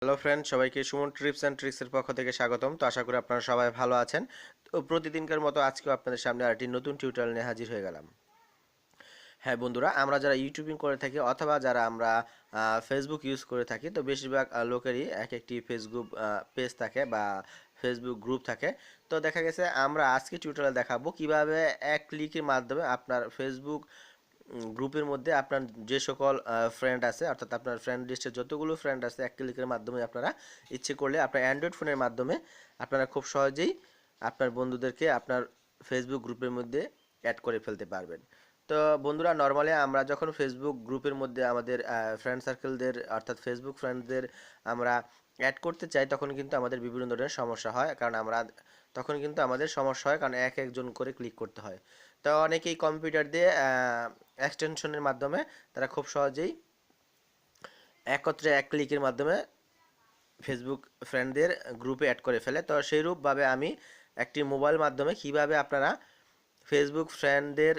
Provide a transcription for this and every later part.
Hello friend, সবাইকে Suman TRIPS and ট্রিক্সের পক্ষ থেকে স্বাগতম। তো আশা করি আপনারা সবাই ভালো আছেন। তো প্রতিদিনকার মতো আজকেও আপনাদের সামনে আরেকটি নতুন টিউটোরিয়াল নিয়ে হাজির হয়ে গেলাম। হ্যাঁ বন্ধুরা, আমরা যারা ইউটিউবিং করে থাকি অথবা যারা আমরা ফেসবুক ইউজ করে থাকি, তো বেশিরভাগ লোকেরই এক একটি ফেসবুক পেজ থাকে বা ফেসবুক গ্রুপ থাকে। তো দেখা গেছে আমরা আজকে টিউটোরিয়াল দেখাবো কিভাবে এক ক্লিকের মাধ্যমে আপনার ফেসবুক গ্রুপের মধ্যে আপনার যে সকল ফ্রেন্ড আছে, অর্থাৎ আপনার ফ্রেন্ড লিস্টে যতগুলো ফ্রেন্ড আছে এক ক্লিকের মাধ্যমে আপনারা ইচ্ছে করলে আপনার অ্যান্ড্রয়েড ফোনের মাধ্যমে আপনারা খুব সহজেই আপনার বন্ধুদেরকে আপনার ফেসবুক গ্রুপের মধ্যে অ্যাড করে ফেলতে পারবেন। তো বন্ধুরা, নর্মালি আমরা যখন ফেসবুক গ্রুপের মধ্যে আমাদের ফ্রেন্ড সার্কেলদের অর্থাৎ ফেসবুক ফ্রেন্ডদের আমরা অ্যাড করতে চাই, তখন কিন্তু আমাদের বিভিন্ন ধরনের সমস্যা হয়। কারণ আমাদের সমস্যা হয়, কারণ এক একজন করে ক্লিক করতে হয়। তো অনেকেই কম্পিউটার দিয়ে এক্সটেনশনের মাধ্যমে তারা খুব সহজেই একত্রে এক ক্লিকের মাধ্যমে ফেসবুক ফ্রেন্ডদের গ্রুপে অ্যাড করে ফেলে। তো সেইরূপভাবে আমি একটি মোবাইল মাধ্যমে কিভাবে আপনারা ফেসবুক ফ্রেন্ডদের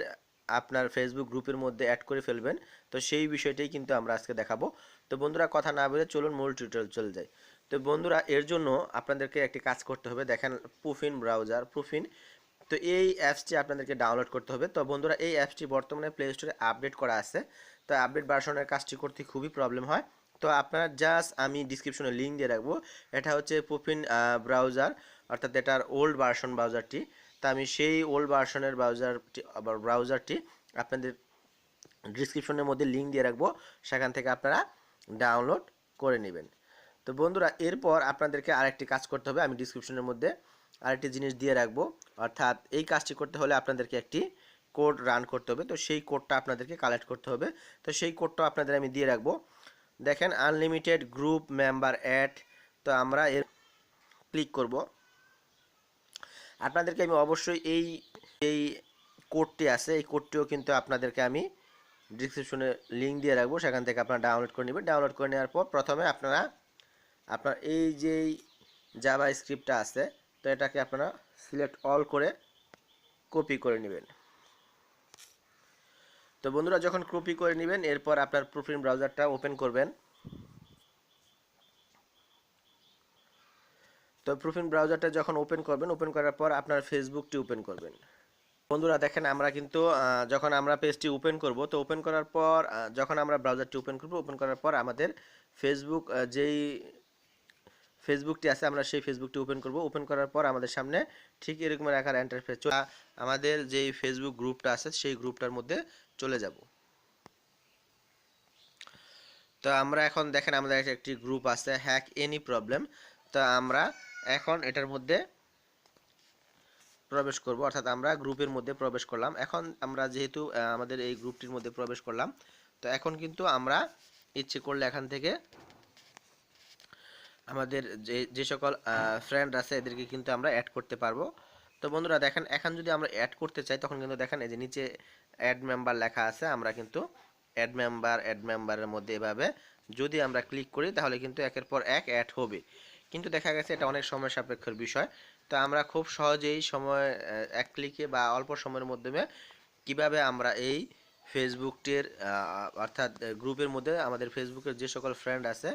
আপনার ফেসবুক গ্রুপের মধ্যে অ্যাড করে ফেলবেন, তো সেই বিষয়টাই কিন্তু আমরা আজকে দেখাবো। তো বন্ধুরা, কথা না বলে চলুন মূল টিউটোরিয়াল চলে যাই। তো বন্ধুরা, এর জন্য আপনাদেরকে একটি কাজ করতে হবে। দেখেন, প্রুফিন। তো এই অ্যাপসটি আপনাদেরকে ডাউনলোড করতে হবে। তো বন্ধুরা, এই অ্যাপসটি বর্তমানে প্লে স্টোরে আপডেট করা আছে। তো আপডেট ভার্সনের কাজটি করতে খুবই প্রবলেম হয়। তো আপনারা জাস্ট, আমি ডিসক্রিপশনে লিঙ্ক দিয়ে রাখবো। এটা হচ্ছে প্রুফিন ব্রাউজার, অর্থাৎ এটার ওল্ড ভার্সন ব্রাউজারটি। তা আমি সেই ওল্ড ভার্সনের ব্রাউজারটি আপনাদের ডিসক্রিপশনের মধ্যে লিঙ্ক দিয়ে রাখবো, সেখান থেকে আপনারা ডাউনলোড করে নেবেন। তো বন্ধুরা, এরপর আপনাদেরকে আরেকটি কাজ করতে হবে। আমি ডিসক্রিপশনের মধ্যে আরেকটি জিনিস দিয়ে রাখবো, অর্থাৎ এই কাজটি করতে হলে আপনাদেরকে একটি কোড রান করতে হবে। তো সেই কোডটা আপনাদেরকে কালেক্ট করতে হবে। তো সেই কোডটা আপনাদের আমি দিয়ে রাখবো। দেখেন, আনলিমিটেড গ্রুপ মেম্বার অ্যাড। তো আমরা এর ক্লিক করব। আপনাদেরকে আমি অবশ্যই এই এই কোডটি আছে, এই কোডটিও কিন্তু আপনাদেরকে আমি ডিসক্রিপশনে লিঙ্ক দিয়ে রাখবো, সেখান থেকে আপনারা ডাউনলোড করে নেবেন। ডাউনলোড করে নেওয়ার পর প্রথমে আপনার এই যে জাভা স্ক্রিপ্টটা আছে, তো এটাকে আপনারা সিলেক্ট অল করে কপি করে নেবেন। তো বন্ধুরা, যখন কপি করে নেবেন, এরপর আপনার প্রুফিন ব্রাউজারটা ওপেন করবেন। তো প্রুফিন ব্রাউজারটা যখন ওপেন করবেন, ওপেন করার পর আপনার ফেসবুকটি ওপেন করবেন। বন্ধুরা দেখেন, আমরা কিন্তু যখন আমরা পেজটি ওপেন করব, তো ওপেন করার পর যখন আমরা ব্রাউজারটি ওপেন করব, ওপেন করার পর আমাদের ফেসবুক যেই ফেসবুকটি আছে, আমরা সেই ফেসবুকটি ওপেন করব। ওপেন করার পর আমাদের সামনে ঠিক এরকম আকার ইন্টারফেস আমাদের যেই ফেসবুক গ্রুপটা আছে সেই গ্রুপটার মধ্যে চলে যাব। তো আমরা এখন দেখেন, আমাদের একটি গ্রুপ আছে, হ্যাক এনি প্রবলেম। তো আমরা এখন এটার মধ্যে প্রবেশ করব, অর্থাৎ আমরা গ্রুপের মধ্যে প্রবেশ করলাম। এখন আমরা যেহেতু আমাদের এই গ্রুপটির মধ্যে প্রবেশ করলাম, তো এখন কিন্তু আমরা ইচ্ছে করলে এখান থেকে আমাদের যে সকল ফ্রেন্ড আছে এদেরকে কিন্তু আমরা অ্যাড করতে পারবো। তো বন্ধুরা দেখেন, এখন যদি আমরা অ্যাড করতে চাই, তখন কিন্তু দেখেন এই যে নিচে অ্যাড মেম্বার লেখা আছে, আমরা কিন্তু অ্যাড মেম্বারের মধ্যে এভাবে যদি আমরা ক্লিক করি, তাহলে কিন্তু একের পর এক অ্যাড হবে। কিন্তু দেখা গেছে এটা অনেক সময় সাপেক্ষের বিষয়। তো আমরা খুব সহজেই এক ক্লিকে বা অল্প সময়ের মাধ্যমে কিভাবে আমরা এই ফেসবুকটির অর্থাৎ গ্রুপের মধ্যে আমাদের ফেসবুকের যে সকল ফ্রেন্ড আছে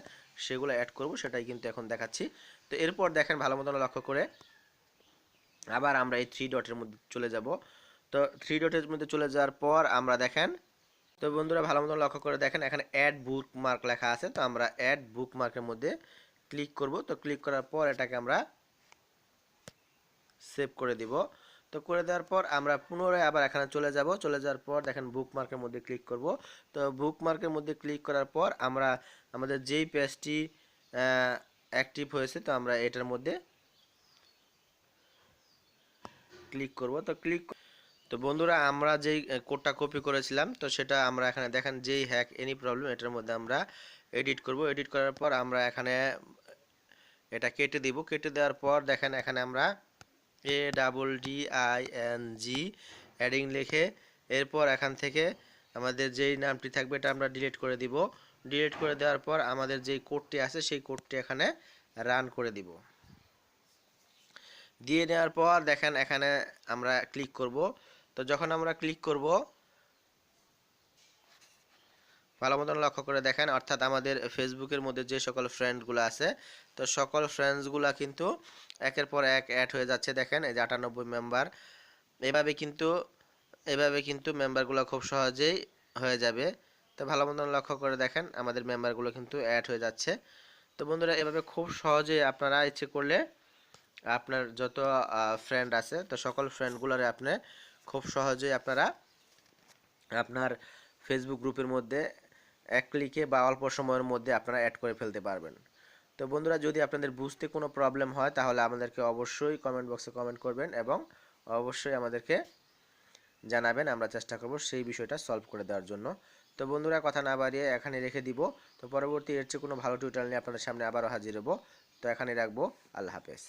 সেগুলো অ্যাড করব, সেটাই কিন্তু এখন দেখাচ্ছি। তো এরপর দেখেন, ভালো মতন লক্ষ্য করে আবার আমরা এই থ্রি ডটের মধ্যে চলে যাব। তো থ্রি ডটের মধ্যে চলে যাওয়ার পর আমরা দেখেন, তো বন্ধুরা ভালো মতন লক্ষ্য করে দেখেন, এখানে অ্যাড বুকমার্ক লেখা আছে। তো আমরা অ্যাড বুকমার্কের মধ্যে ক্লিক করব। তো ক্লিক করার পর এটাকে আমরা সেভ করে দিব। তো করে দেওয়ার পর আমরা পুনরায় আবার এখানে চলে যাব। চলে যাওয়ার পর দেখেন বুকমার্কের মধ্যে ক্লিক করব। তো বুকমার্কের মধ্যে ক্লিক করার পর আমরা আমাদের যেই পেজটি অ্যাক্টিভ হয়েছে, তো আমরা এটার মধ্যে ক্লিক করব। তো বন্ধুরা, আমরা যেই কোডটা কপি করেছিলাম, তো সেটা আমরা এখানে দেখেন যেই হ্যাক এনি প্রবলেম, এটার মধ্যে আমরা এডিট করব। এডিট করার পর আমরা এখানে এটা কেটে দিব। কেটে দেওয়ার পর দেখেন, এখানে আমরা ADDING অ্যাডিং লিখে এরপর এখান থেকে আমাদের যেই নামটি থাকবে এটা আমরা ডিলিট করে দিব। ডিলিট করে দেওয়ার পর আমাদের যেই কোডটি আছে সেই কোডটি এখানে রান করে দিব। দিয়ে নেওয়ার পর দেখেন, এখানে আমরা ক্লিক করব। তো যখন আমরা ক্লিক করব, ভালো মতন লক্ষ্য করে দেখেন, অর্থাৎ আমাদের ফেসবুকের মধ্যে যে সকল ফ্রেন্ডগুলো আছে, তো সকল ফ্রেন্ডসগুলো কিন্তু একের পর এক অ্যাড হয়ে যাচ্ছে। দেখেন এই যে 98 মেম্বার। এভাবে কিন্তু এভাবে কিন্তু মেম্বারগুলো খুব সহজেই হয়ে যাবে। তো ভালো মতন লক্ষ্য করে দেখেন আমাদের মেম্বারগুলো কিন্তু অ্যাড হয়ে যাচ্ছে। তো বন্ধুরা, এভাবে খুব সহজেই আপনারা ইচ্ছে করলে আপনার যত ফ্রেন্ড আছে, তো সকল ফ্রেন্ডগুলোরে আপনি খুব সহজেই আপনারা আপনার ফেসবুক গ্রুপের মধ্যে এক ক্লিকে বা অল্প সময়ের মধ্যে আপনারা অ্যাড করে ফেলতে পারবেন। তো বন্ধুরা, যদি আপনাদের বুঝতে কোনো প্রবলেম হয় তাহলে আমাদেরকে অবশ্যই কমেন্ট বক্সে কমেন্ট করবেন এবং অবশ্যই আমাদেরকে জানাবেন। আমরা চেষ্টা করব সেই বিষয়টা সলভ করে দেওয়ার জন্য। তো বন্ধুরা, কথা না বাড়িয়ে এখানে রেখে দিব। তো পরবর্তী এর চেয়ে কোনো ভালো টিউটোরিয়াল নিয়ে আপনাদের সামনে আবারও হাজির হব। তো এখানে রাখবো। আল্লাহ হাফেজ।